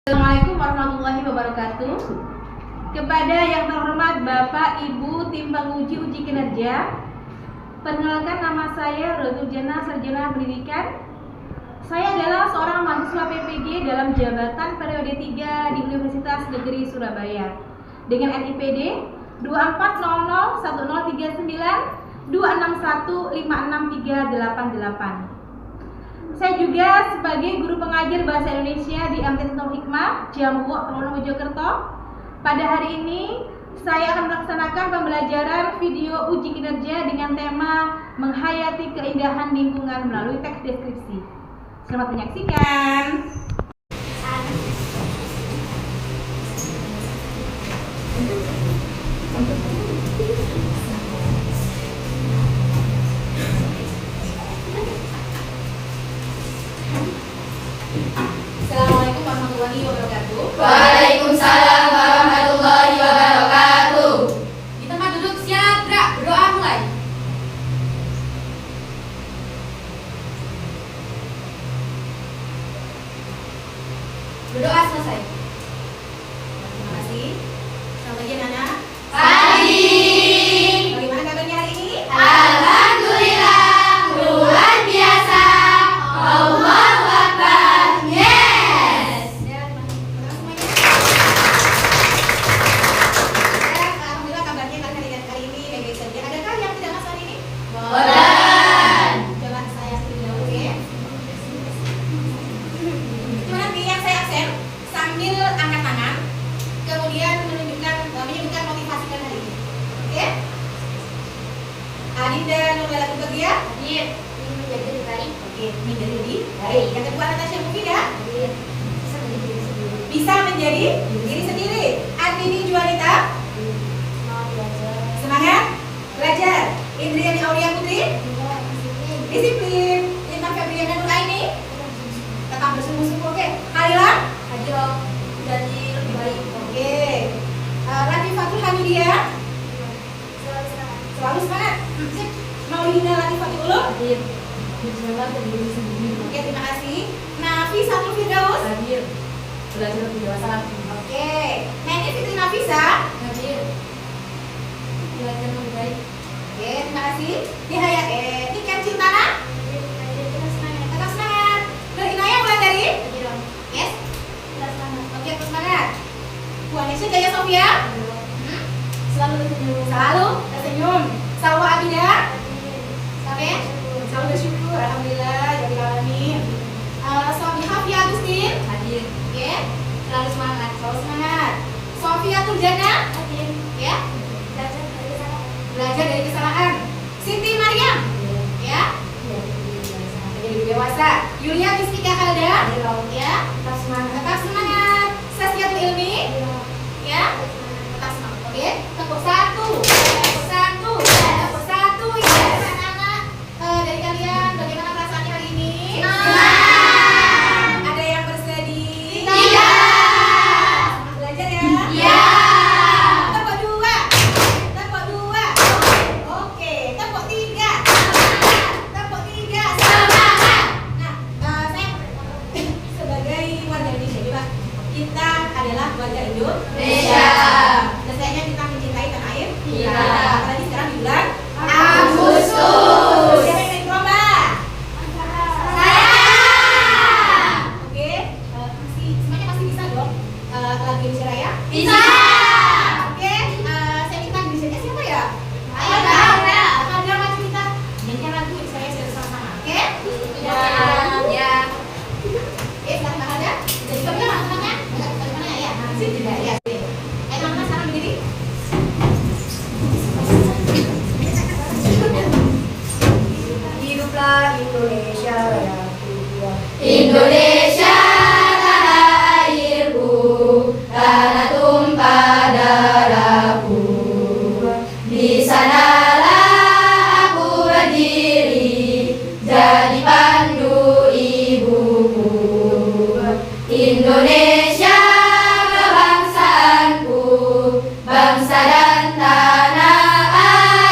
Assalamualaikum warahmatullahi wabarakatuh. Kepada yang terhormat Bapak Ibu Tim Penguji Uji Kinerja, perkenalkan nama saya Rotul Jana, Sarjana Pendidikan. Saya adalah seorang mahasiswa PPG dalam jabatan periode 3 di Universitas Negeri Surabaya dengan NIPD 2400103926156388. Saya juga sebagai guru pengajar Bahasa Indonesia di MT Sentul Hikmah, Jambu, Trowulan, Mojokerto. Pada hari ini, saya akan melaksanakan pembelajaran video uji kinerja dengan tema menghayati keindahan lingkungan melalui teks deskripsi. Selamat menyaksikan. Assalamualaikum warahmatullahi wabarakatuh. Waalaikumsalam warahmatullahi wabarakatuh. Di tempat duduk siap, gerak, berdoa mulai. Berdoa selesai. Terima kasih. Selamat pagi anak-anak. Pagi. Bagaimana kabarnya hari ini? Alhamdulillah, luar biasa. Allahu Akbar. Yes. Ya, teman-teman semuanya. Ya, alhamdulillah kabarnya kali ini baik-baik saja. Adakah yang tidak masuk hari ini? Boleh. Coba saya screen dulu, oke? Cuma nanti yang saya absen sambil angkat tangan, kemudian menyebutkan motivasi kan hari ini, oke? Adinda Nurlela Tubagia, Hadir. Ini menjadi lebih baik. oke, menjadi lebih baik. Yang kedua Natasha Mufida, Hadir. Bisa menjadi diri sendiri. bisa menjadi diri sendiri. Andini Juanita, Mau belajar. semangat belajar. Indriani Aulia Putri, Tidak disiplin. disiplin. Intan Febriana Nur Aini, tetap bersungguh-sungguh, oke? Halila, Hadir. Jadi lebih baik. oke. Latifatul Hamidia, Selalu semangat. selalu semangat. Sip. Maulina Latifatul Ulum, Hadir. Bersabar dan diri sendiri. oke, terima kasih. Nafisatul Firdaus, Hadir. Belajar lebih dewasa lagi. oke. Neni Fitri Nafisa, Hadir. Belajar lebih baik. oke, terima kasih. Nihaya Niken Cintana, Hadir. Kita semangat. tetap semangat. Nurhinaya Wulandari, Hadir. yes, Kita semangat. oke, terus semangat. Puanesha Jaya Sofia, Selalu tersenyum. selalu tersenyum. Salwa Abida, Hadir. oke, selalu bersyukur, alhamdulillah, jadi alamin. Sofi Hafia Agustin, Hadir. oke, Selalu semangat. selalu semangat. Sofia Turjana, Hadir. ya, Belajar dari kesalahan. belajar dari kesalahan. Siti Mariam, ya, menjadi dewasa. Yulia Mistika Kalda, ya, Tetap semangat. tetap semangat. Sasiatul Ilmi, ya, tetap semangat. Oke, tepuk satu, tepuk satu, tepuk satu. Ya, anak-anak dari kalian bagaimana perasaannya hari ini? Senang. Ada yang bersedih? Tidak. Semangat belajar ya. Ya. Tepuk dua, tepuk dua. Oke, tepuk tiga, tepuk tiga. Semangat. Nah, saya sebagai warga Indonesia, coba kita adalah warga Indonesia. Dan sayangnya kita mencintai tanah air Iya. Apalagi sekarang di bulan Agustus. Siapa yang main lomba? Saya. Oke, semuanya pasti bisa dong lagu Indonesia Raya. Bisa. Oke, saya minta Indonesianya siapa ya? Ayo, Kak. Ada maju kita nyanyikan lagu Indonesia Raya secara sama-sama. Oke? Ya. Ya. Oke, sekarang Mbak Alda. Jadi kamu yang mana? Bagaimana ya? Sip juga ya. Ayo teman-teman sekarang berdiri. Hiduplah Indonesia Raya. Indonesia tanah airku, tanah tumpah darahku. Di sanalah aku berdiri, jadi pandu ibuku. Indonesia kebangsaanku, bangsa dan tanah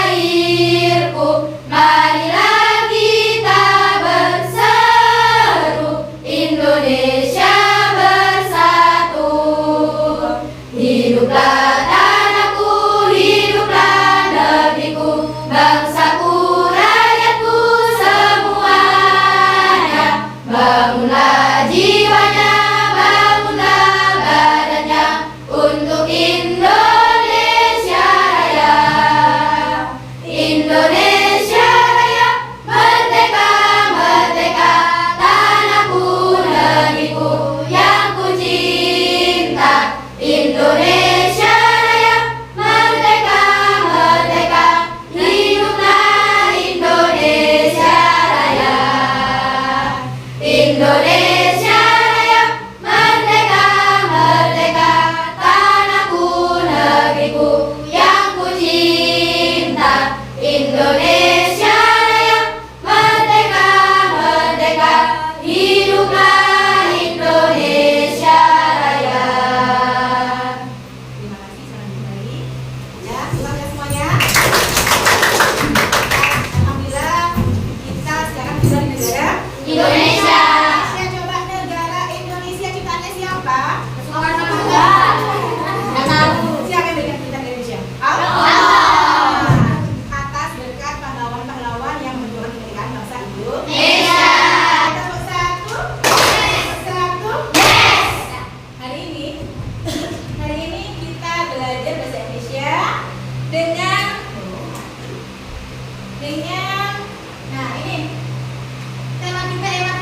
airku. Marilah kita bersatu. Indonesia bersatu. apa? Siapa yang berikan kita Indonesia? Allah. Atas berkat pahlawan-pahlawan yang berjuang kemerdekaan bangsa Indonesia. Kita bersatu. Bersatu. Hari ini kita belajar bahasa Indonesia dengan nah ini tema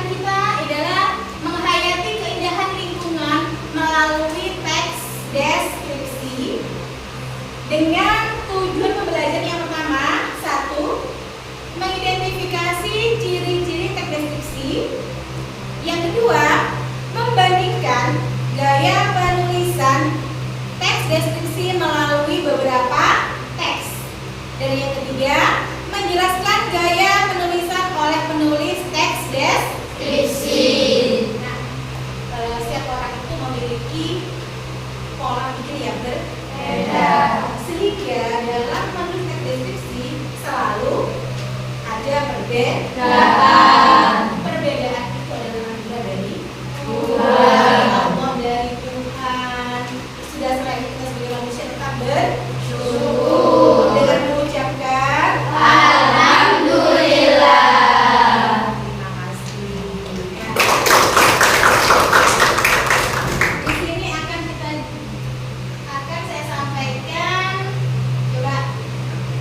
kita adalah menghayati keindahan lingkungan melalui teks deskripsi dengan tujuan pembelajaran yang pertama, 1. Mengidentifikasi ciri-ciri teks deskripsi. Yang kedua, membandingkan gaya penulisan teks deskripsi melalui beberapa teks. Dan yang ketiga, menjelaskan gaya penulisan oleh penulis teks deskripsi. Nah, setiap orang itu memiliki pola pikir yang berbeda, sehingga dalam menulis teks deskripsi selalu ada perbedaan. Perbedaan itu adalah anugerah dari Tuhan, Allah dari Tuhan. Sudah setelah itu kita sebagai manusia tetap bersyukur dengan mengucapkan Alhamdulillah. terima kasih. Di sini akan saya sampaikan. Coba,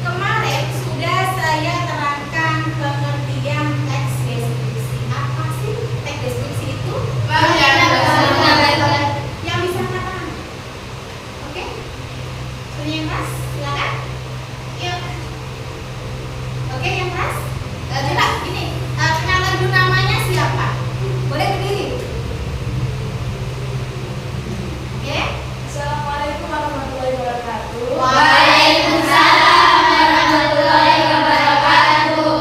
kemarin sudah saya terangkan pengertian teks deskripsi. Apa sih teks deskripsi itu? Yang bisa angkat tangan. Oke? Punya yang keras? Silakan. Yuk. Oke, yang keras? Coba ini, kenalan dulu namanya siapa? Boleh berdiri. Oke? Assalamualaikum warahmatullahi wabarakatuh. Waalaikumsalam warahmatullahi wabarakatuh.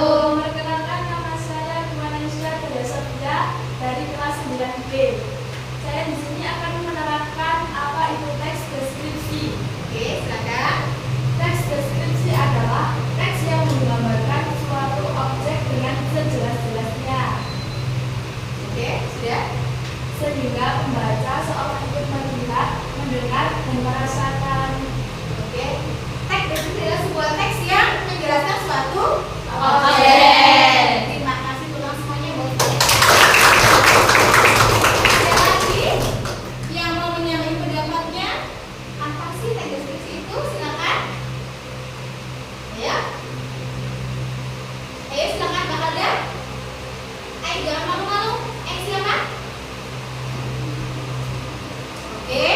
Perkenalkan, nama saya Kumanisya Kedasapja dari kelas 9B. Saya di sini akan menerangkan apa itu teks deskripsi. Oke, silakan. Teks deskripsi adalah teks yang menggambarkan suatu objek dengan sejelas-jelasnya, Oke, sudah. sehingga pembaca seolah ikut melihat, mendengar, dan merasakan. Oke. Teks deskripsi adalah sebuah teks yang menjelaskan suatu Objek. Terima kasih tulang semuanya buat saya. Ada lagi yang mau menyamakan pendapatnya? Apa sih teks deskripsi itu? Silakan. Ya. Ayo silakan Mbak Alda. Ayo jangan malu-malu. Siapa? Oke,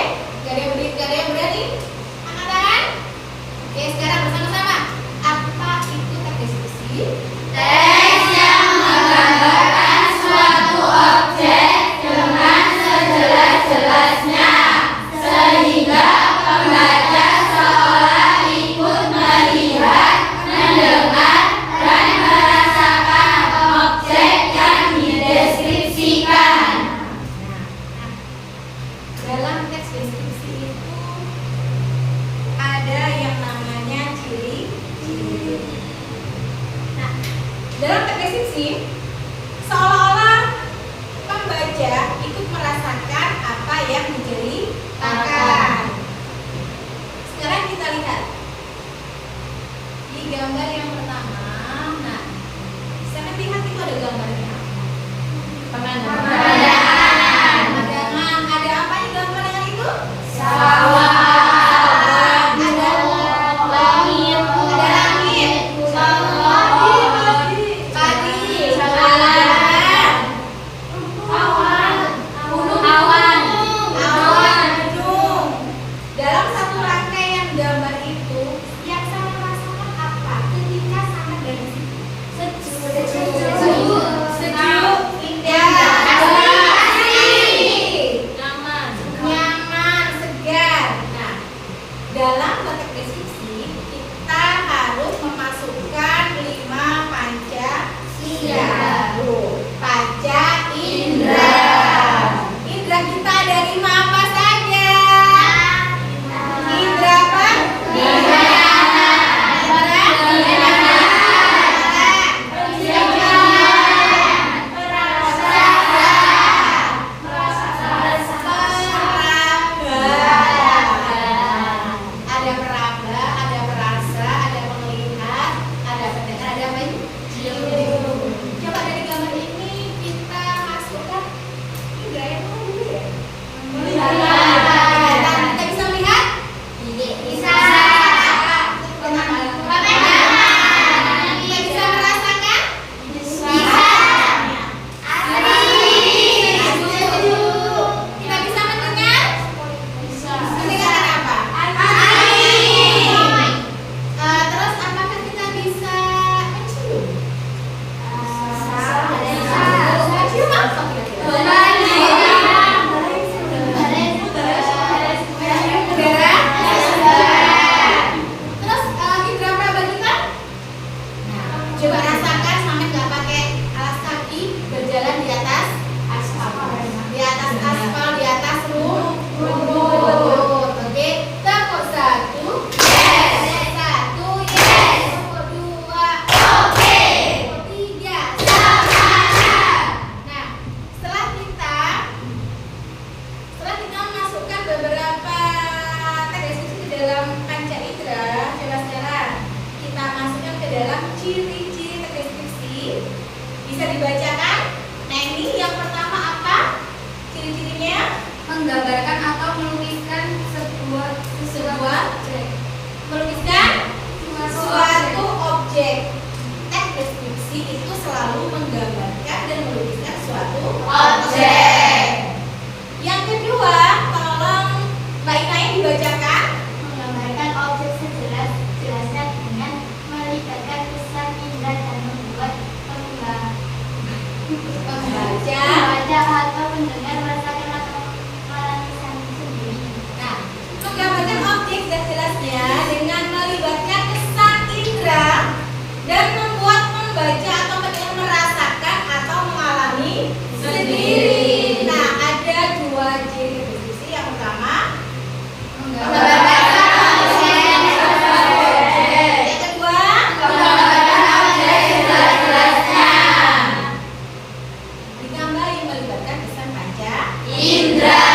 gak ada yang berani. Angkat tangan. Oke, sekarang bersama-sama. Apa itu teks deskripsi? Teks yang menggambarkan suatu objek dengan sejelas-jelasnya, sehingga pembaca seolah ikut melihat, mendengar, dan merasakan objek yang dideskripsikan. Dalam teks deskripsi itu ada yang namanya ciri-ciri. Nah, dalam teks deskripsi seolah-olah pembaca ikut merasakan apa yang diceritakan. Sekarang kita lihat di gambar yang pertama. Nah, saya lihat itu ada gambarnya. Pemandangan. Ada apa di dalam pemandangan itu? Sawah, Ada langit, padi, awan, gunung, awan, awan, ciri-ciri terdeskripsi. Bisa dibacakan? Nah, ini yang pertama apa? Ciri-cirinya Menggambarkan atau melukiskan sebuah objek. Melukiskan suatu objek. Teks deskripsi itu selalu menggambarkan dan melukiskan suatu objek. Yang kedua, tolong Mbak Ina yang dibacakan. Menggambarkan objek sejelas-jelasnya dengan melibatkan kesan indera dan membuat pembaca atau mendengar merasakan atau merasakan sendiri. Nah, menggambarkan objek jelas-jelasnya dengan melibatkan kesan indera dan membuat pembaca atau pendengar merasakan atau mengalami sendiri. Nah, ada dua ciri deskripsi. Yang pertama, Menggambarkan objek. yang kedua, Menggambarkan objek sejelas-jelasnya. ditambahi melibatkan kesan panca Indra.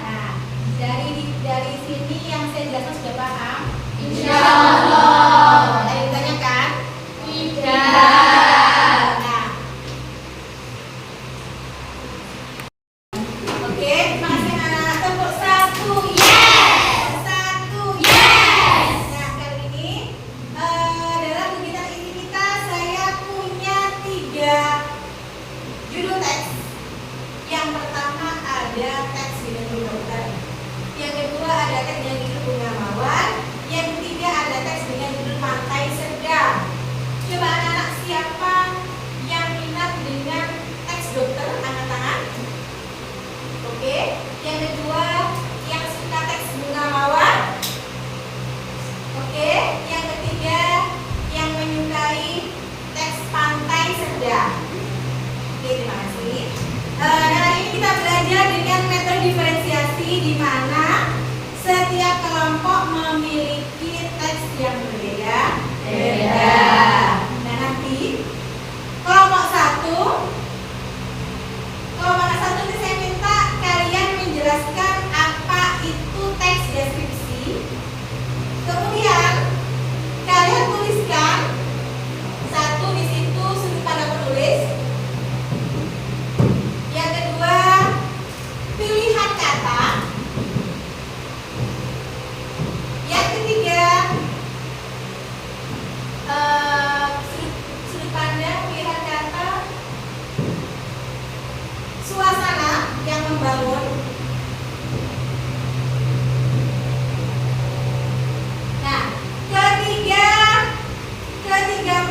Nah, dari sini yang saya jelaskan sudah paham? Insya Allah. Ada yang ditanyakan? Tidak. Nah, oke, terima kasih anak. Tepuk satu, yes. Satu, yes. Nah, kali ini dalam kegiatan ini saya punya 3 judul teks. Yang pertama ada teks dengan judul dokter. Yang kedua ada teks dengan judul bunga mawar. Yang ketiga ada teks dengan judul pantai sedang. Coba anak-anak siapa yang minat dengan teks dokter, angkat tangan. Oke. Yang kedua yang suka teks bunga mawar. Oke. Yang ketiga yang menyukai teks pantai sedang. Oke, terima kasih. Dan hari ini kita belajar dengan metode diferensiasi di mana setiap kelompok memiliki teks yang berbeda. Nah, nanti kelompok satu ini saya minta kalian menjelaskan apa itu teks deskripsi. Kemudian kalian tuliskan satu di situ sudut pandang penulis. Yang kedua, pilihan kata. Yang ketiga, sudut pandang, pilihan kata, suasana yang membangun. Nah, ketiga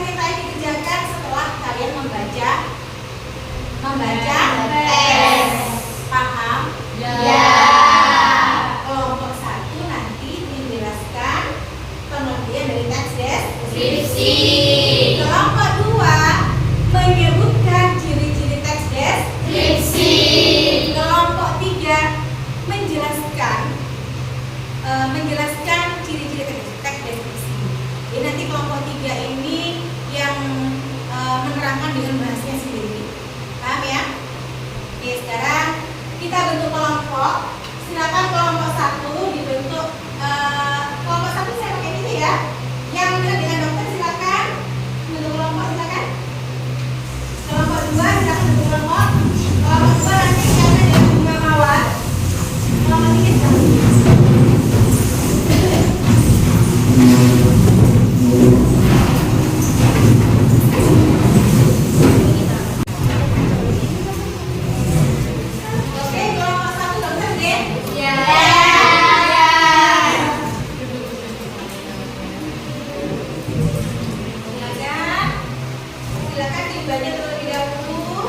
perintah ini dikerjakan setelah kalian membaca teks. Paham? Ya. Kelompok satu nanti menjelaskan pengertian dari teks Deskripsi. Kelompok dua menyebutkan ciri-ciri teks Deskripsi. Kelompok tiga menjelaskan ciri-ciri teks deskripsi. Jadi nanti kelompok tiga ini yang menerangkan dengan bahasanya sendiri. Paham ya? Oke, sekarang kita bentuk kelompok. Silakan kelompok satu dibentuk. Kelompok satu saya pakai ini ya. Yang minat dengan dokter silakan bentuk kelompok, silakan. Kelompok dua silakan bentuk kelompok. Kelompok dua nanti silakan dengan bunga mawar. Kelompok tiga silakan. Oke, kelompok satu dokter deh. Ya. Silakan dibaca terlebih dahulu.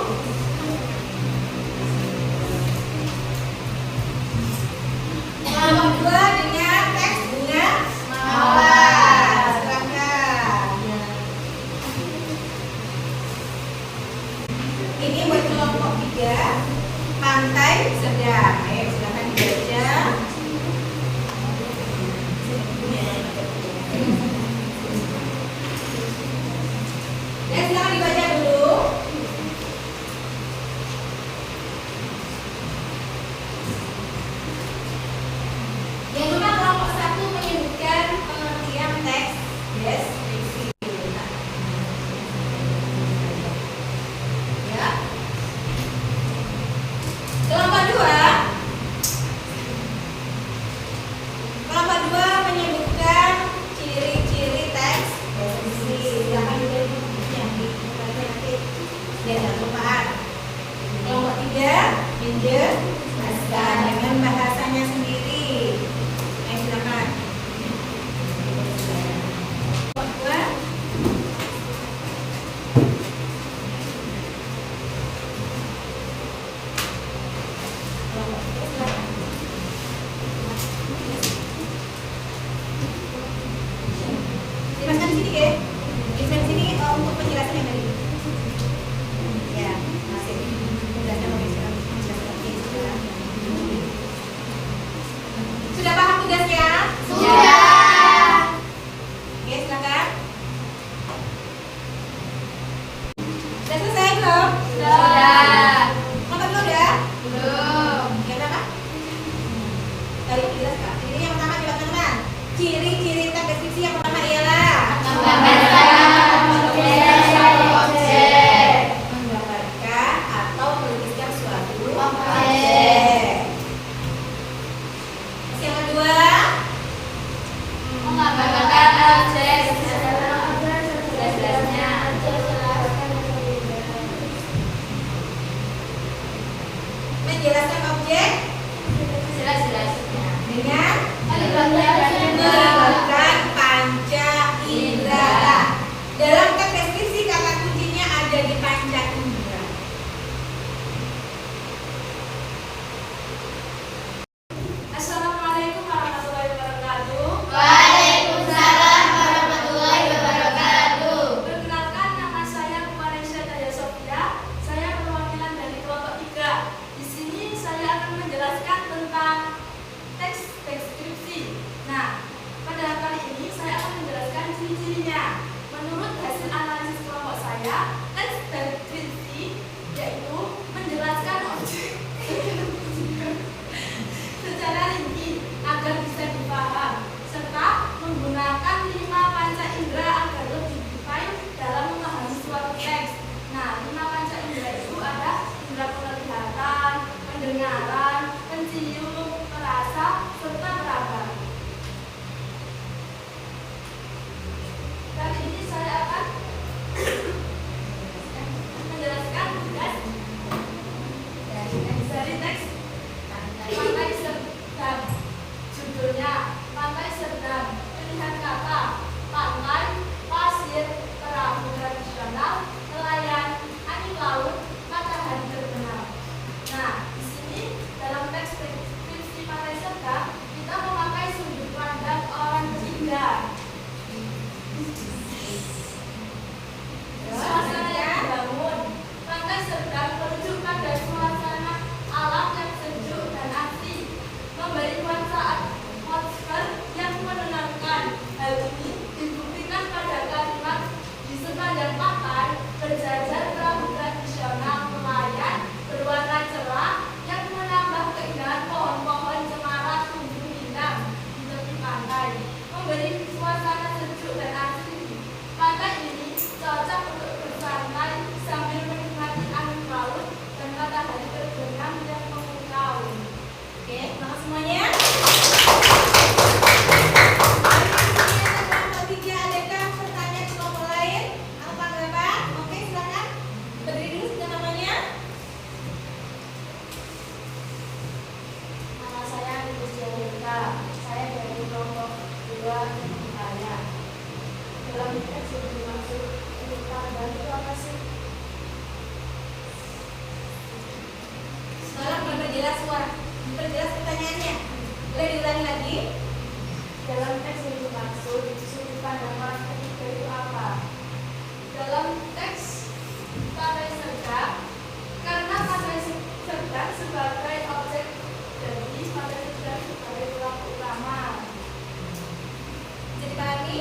Kelompok dua dengan teks bunga mawar. Silakan. Ini buat kelompok tiga, pantai sedang. Ayo silakan dibaca. Ya, silakan dibaca dulu. Yang penjelasannya tadi? Ya, masih penjelasan sudah paham tugasnya? Sudah. Oke, silakan. Sudah selesai belum? Sudah. Nomor dulu udah? Belum. Yang berapa? Tadi jelas Kak. Ini yang pertama coba teman-teman. Ciri-ciri teks deskripsi yang pertama ialah menggambarkan atau melukiskan suatu objek. Terus yang kedua, Menggambarkan objek sejelas-jelasnya. menjelaskan objek Sejelas-jelasnya. dengan Melibatkan melibatkan panca indera. Dalam teks deskripsi kata kuncinya ada di panca indera. Assalamualaikum warahmatullahi wabarakatuh. Waalaikumsalam warahmatullahi wabarakatuh. Perkenalkan, nama saya Kumanesha Daya Sofia. Saya perwakilan dari kelompok 3. Di sini saya akan menjelaskan tentang teks deskripsi. Nah, pada kali ini saya akan menjelaskan ciri-cirinya. Menurut hasil analisis kelompok saya, teks deskripsi yaitu menjelaskan objek secara rinci agar bisa dipaham, serta menggunakan 5 panca indera agar lebih detail dalam memahami suatu teks. Nah, 5 panca indera itu ada indera penglihatan, pendengaran, pencium, perasa, serta peraba. Kali ini saya akan menjelaskan tugas dari teks Pantai Serdang. Judulnya Pantai Serdang. Pilihan kata: pantai, pasir, perahu tradisional, nelayan, angin laut, matahari terbenam. Nah, di sini dalam teks deskripsi Pantai Serdang kita memakai sudut pandang orang ketiga. Suasana yang dibangun Pantai Serdang merujuk pada suasana alam yang sejuk dan asri, memberi nuansa atmosfer yang menenangkan. Hal ini dibuktikan pada kalimat di sepanjang pantai berjajar perahu tradisional nelayan berwarna cerah yang menambah keindahan pohon-pohon cemara tumbuh rindang di tepi pantai, memberi suasana sejuk dan asri. Pantai ini cocok untuk bersantai sambil menikmati angin laut dan matahari terbenam yang memukau. Oke, selamat semuanya. Kelompok 3, adakah pertanyaan ke kelompok lain atau tanggapan? Oke, silakan. Berdiri dulu sudah namanya. Nama saya Lucia Rita. Saya dari kelompok 2 Surabaya. Dalam teks yang dimaksud sudut pandang itu apa sih? Tolong diperjelas suara, diperjelas pertanyaannya. Boleh diulangi lagi? Dalam teks yang dimaksud sudut pandang orang ketiga itu apa? Dalam teks Pantai Serdang, karena Pantai Serdang sebagai objek, jadi Pantai Serdang sebagai pelaku utama. Jadi pahami?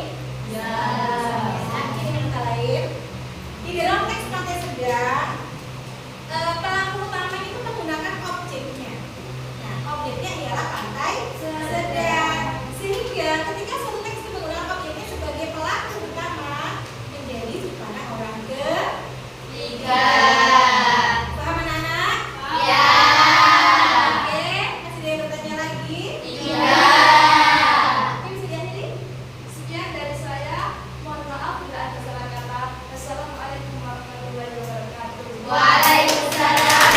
Ya. Oke, dengan kata lain, di dalam teks Pantai Serdang, pelaku utama itu menggunakan objeknya. Nah, objeknya ialah Pantai Serdang. Sehingga ketika suatu teks itu menggunakan objeknya sebagai pelaku utama, menjadi sudut pandang orang ketiga. Paham anak-anak? Ya. Oke, masih ada yang bertanya lagi? Iya. Oke, bisa diakhiri? Sekian dari saya. Mohon maaf bila ada salah kata. Wassalamualaikum warahmatullahi wabarakatuh. Waalaikumsalam.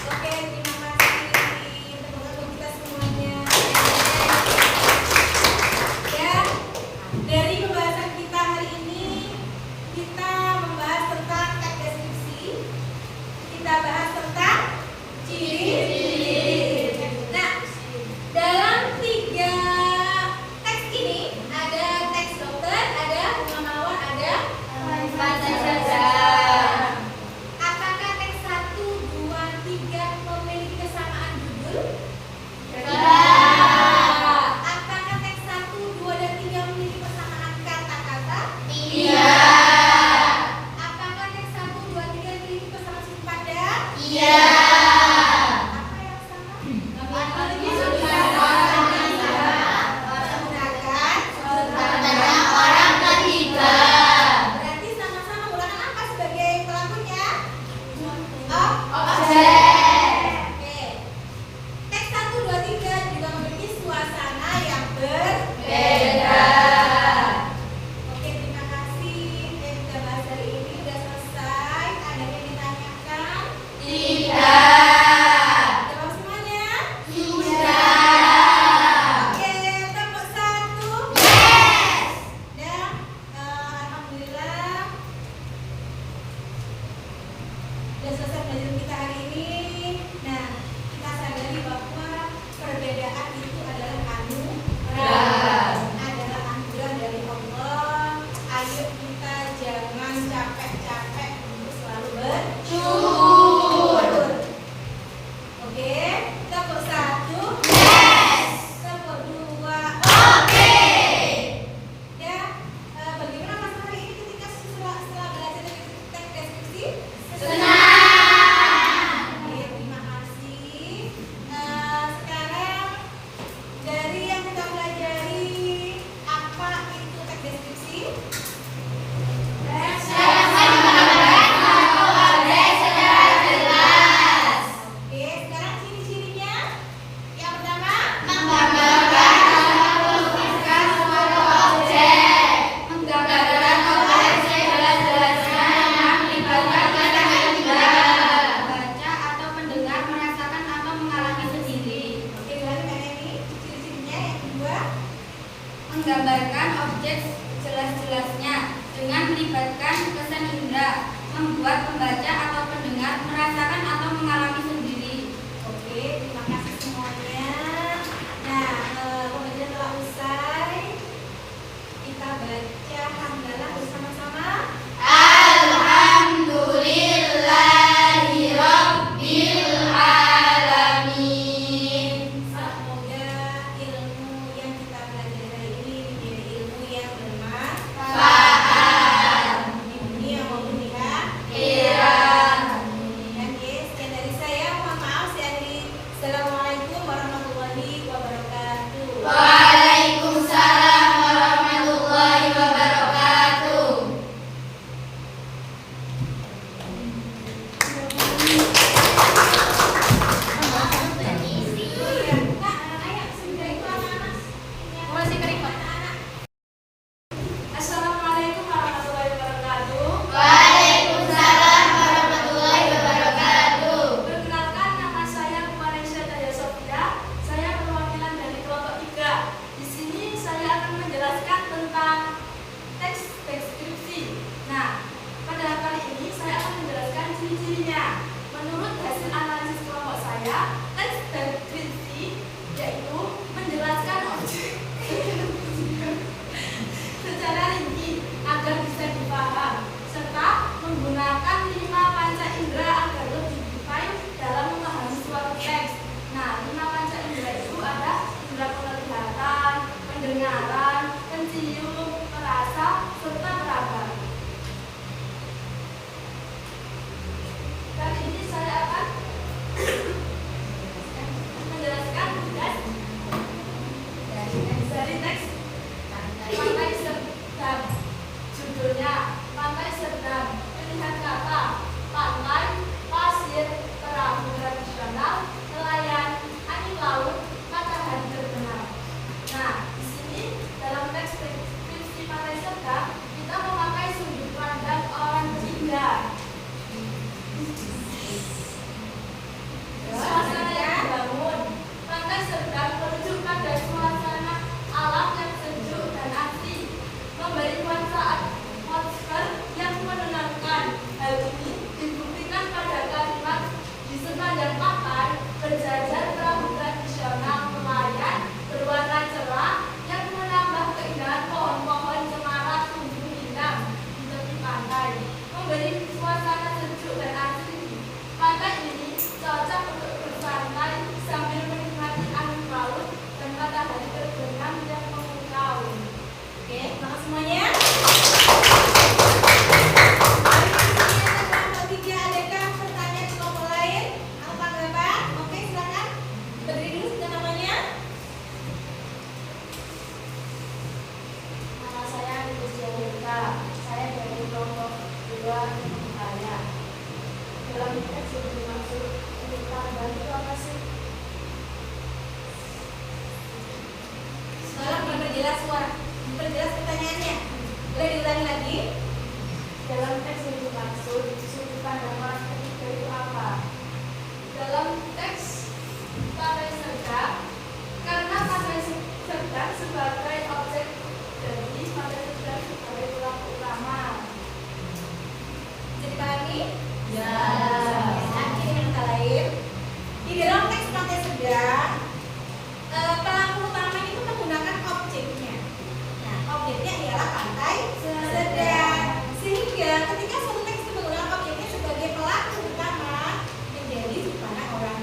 Oke, terima kasih teman-teman kita semuanya. Ya, dari pembahasan kita hari ini, kita membahas tentang teks deskripsi. Kita bahas tentang ciri-ciri Oke, tepuk 1. Yes. Tepuk 2. Oke. Ya, bagaimana Mas hari ini ketika setelah belajar teks deskripsi? Senang. Oke, terima kasih. Sekarang dari yang kita pelajari, apa itu teks deskripsi? Oke, sekarang ciri-cirinya. Yang pertama, Menggambarkan atau melukiskan suatu objek. Menggambarkan objek sejelas-jelasnya yang melibatkan kata indera. Baca atau mendengar, merasakan atau mengalami sendiri. oke, berarti Mbak Neni, ciri-cirinya yang kedua. Menggambarkan objek jelas-jelasnya dengan melibatkan kesan indera. Membuat pembaca atau pendengar merasakan atau mengalami sendiri. Oke, terima kasih semuanya. Nah, pembelajaran telah usai. Kita baca hamdalah bersama-sama. Alhamdulillahi Rabbil Alamin. Semoga ilmu yang kita pelajari hari ini menjadi ilmu yang bermanfaat Fa'al. di dunia maupun di Iya. Dan sekian dari saya. Mohon maaf saya akhiri. Assalamualaikum warahmatullahi wabarakatuh. Waalaikumsalam warahmatullahi wabarakatuh. Iya, Kak, ayo sudah itu anak-anak. Masih kering, Pak. Assalamualaikum warahmatullahi wabarakatuh. Waalaikumsalam warahmatullahi wabarakatuh. Perkenalkan, nama saya Kumanesha Daya Sofia. Saya perwakilan dari kelompok 3. Di sini saya akan menjelaskan tentang teks deskripsi. Nah, pada kali ini saya akan menjelaskan ciri-cirinya. Menurut hasil analisis kelompok saya, teks deskripsi yaitu menjelaskan objek secara rinci agar bisa dipaham, serta menggunakan 5 panca indera agar lebih detail dalam memahami suatu teks. Nah, 5 panca indera itu ada indera penglihatan, pendengaran, pencium, perasa, serta peraba. Kali ini saya akan menjelaskan tugas dari teks Pantai Serdam. Judulnya Pantai Serdam. Pilihan kata: pantai, pasir, perahu tradisional, nelayan, angin laut, matahari terbenam. Nah, di sini dalam teks deskripsi Pantai Serdam kita memakai sudut pandang orang jingga. Suasana yang dibangun Pantai Serdam merujuk pada suasana alam yang sejuk dan asri, memberi nuansa atmosfer yang menenangkan. Hal ini dibuktikan pada kalimat di sepanjang pantai berjajar perahu tradisional nelayan berwarna cerah yang menambah keindahan pohon-pohon cemara tumbuh indah di tepi pantai, memberi suasana sejuk dan asri. Pantai ini cocok untuk bersantai sambil menikmati angin laut dan matahari terbenam yang memukau. Oke, selamat semuanya. Hari ini kelompok 3, adakah pertanyaan kelompok lain atau tanggapan? Oke, silakan. Berdiri dulu sudah namanya. Nama saya Agus Jawika. Saya dari kelompok 2 Surabaya. Dalam teks yang dimaksud tambahan itu apa sih? Tolong diperjelas suara, diperjelas pertanyaannya. Boleh diulangi lagi? Dalam teks yang dimaksud sudut pandang orang ketiga itu apa? Dalam teks Pantai Serdam, karena Pantai Serdam sebagai objek, jadi Pantai Serdam sebagai tulang utama. Jadi pahami? Ya. Oke, dengan kata lain, di dalam teks Pantai Serdam, pelaku utama itu menggunakan objeknya. Nah, objeknya ialah Pantai Serdam. Sehingga ketika suatu teks itu menggunakan objeknya sebagai pelaku utama, menjadi sudut pandang orang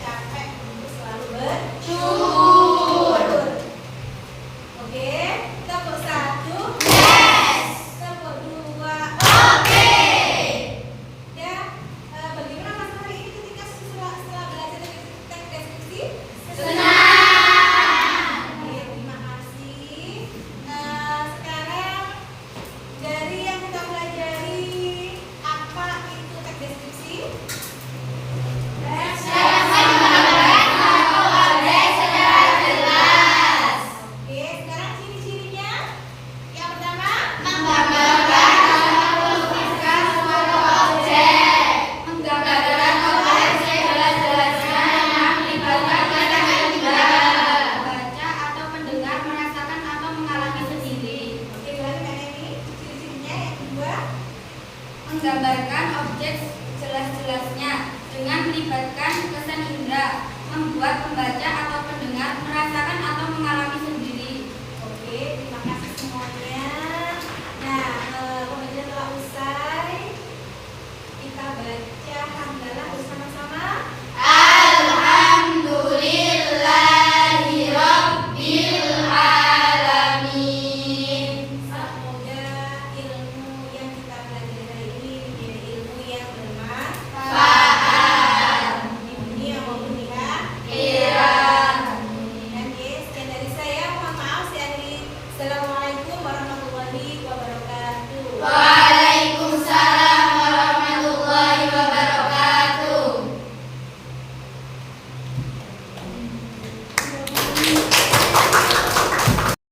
capek untuk selalu berjuang.